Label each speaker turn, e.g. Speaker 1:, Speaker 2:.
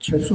Speaker 1: 600